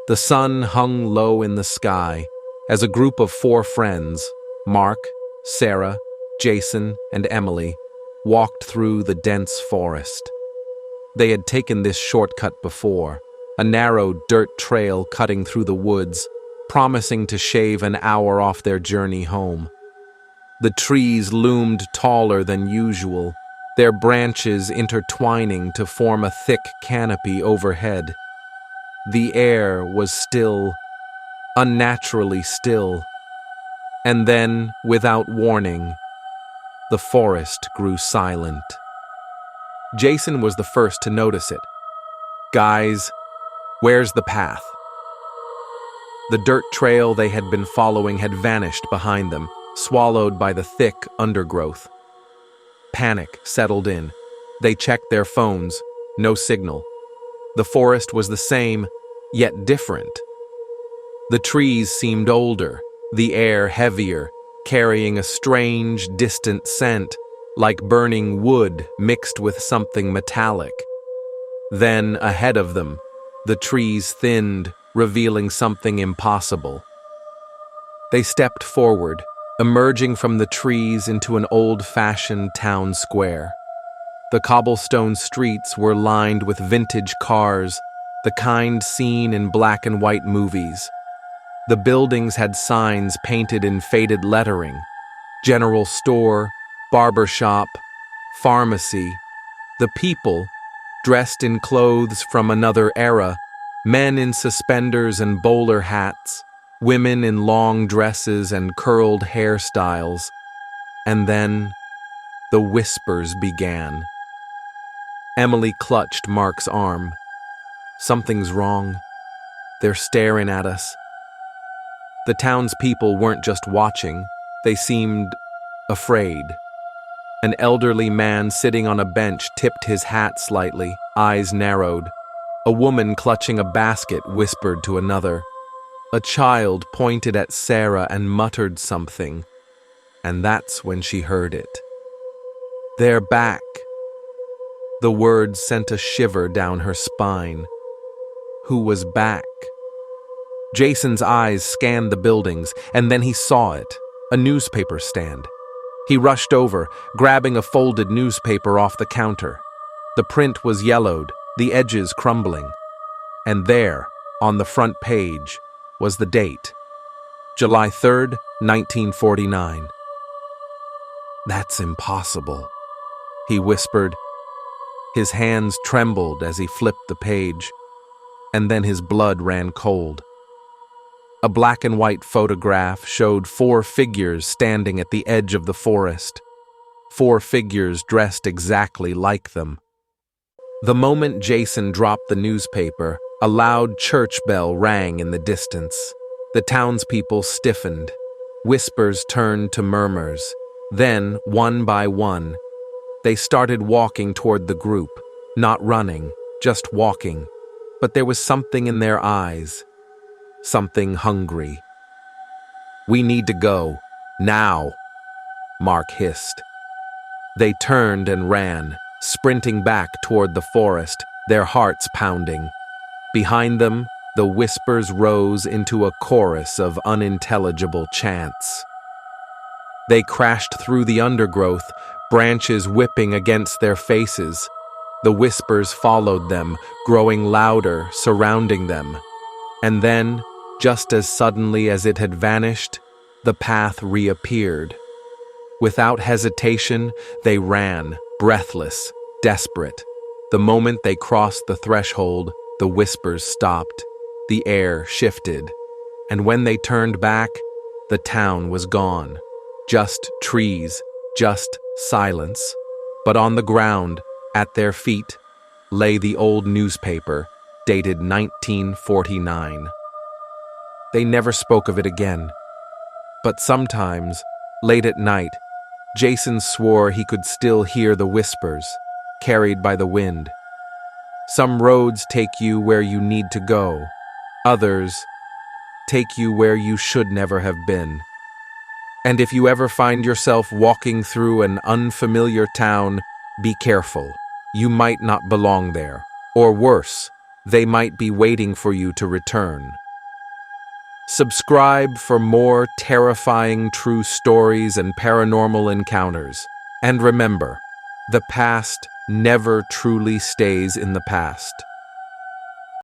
The sun hung low in the sky as a group of 4 friends, Mark, Sarah, Jason, and Emily, walked through the dense forest. They had taken this shortcut before, a narrow dirt trail cutting through the woods, promising to shave an hour off their journey home. The trees loomed taller than usual, their branches intertwining to form a thick canopy overhead. The air was still, unnaturally still. And then, without warning, the forest grew silent. Jason was the first to notice it. "Guys, where's the path?" The dirt trail they had been following had vanished behind them, swallowed by the thick undergrowth. Panic settled in. They checked their phones. No signal. The forest was the same, yet different. The trees seemed older, the air heavier, carrying a strange, distant scent, like burning wood mixed with something metallic. Then, ahead of them, the trees thinned, revealing something impossible. They stepped forward, emerging from the trees into an old-fashioned town square. The cobblestone streets were lined with vintage cars, the kind seen in black and white movies. The buildings had signs painted in faded lettering: general store, barber shop, pharmacy. The people, dressed in clothes from another era, men in suspenders and bowler hats, women in long dresses and curled hairstyles. And then, the whispers began. Emily clutched Mark's arm. "Something's wrong. They're staring at us." The townspeople weren't just watching, they seemed afraid. An elderly man sitting on a bench tipped his hat slightly, eyes narrowed. A woman clutching a basket whispered to another. A child pointed at Sarah and muttered something, and that's when she heard it. "They're back." The words sent a shiver down her spine. Who was back? Jason's eyes scanned the buildings, and then he saw it, a newspaper stand. He rushed over, grabbing a folded newspaper off the counter. The print was yellowed, the edges crumbling. And there, on the front page, was the date. July 3rd, 1949. "That's impossible," he whispered. His hands trembled as he flipped the page, and then his blood ran cold. A black and white photograph showed 4 figures standing at the edge of the forest. 4 figures dressed exactly like them. The moment Jason dropped the newspaper, a loud church bell rang in the distance. The townspeople stiffened. Whispers turned to murmurs. Then, one by one, they started walking toward the group, not running, just walking. But there was something in their eyes. Something hungry. "We need to go. Now," Mark hissed. They turned and ran, sprinting back toward the forest, their hearts pounding. Behind them, the whispers rose into a chorus of unintelligible chants. They crashed through the undergrowth, branches whipping against their faces. The whispers followed them, growing louder, surrounding them. And then, just as suddenly as it had vanished, the path reappeared. Without hesitation, they ran, breathless, desperate. The moment they crossed the threshold, the whispers stopped. The air shifted. And when they turned back, the town was gone. Just trees, just silence. But on the ground, at their feet, lay the old newspaper, dated 1949. They never spoke of it again. But sometimes, late at night, Jason swore he could still hear the whispers, carried by the wind. Some roads take you where you need to go. Others take you where you should never have been. And if you ever find yourself walking through an unfamiliar town, be careful. You might not belong there. Or worse, they might be waiting for you to return. Subscribe for more terrifying true stories and paranormal encounters. And remember, the past never truly stays in the past.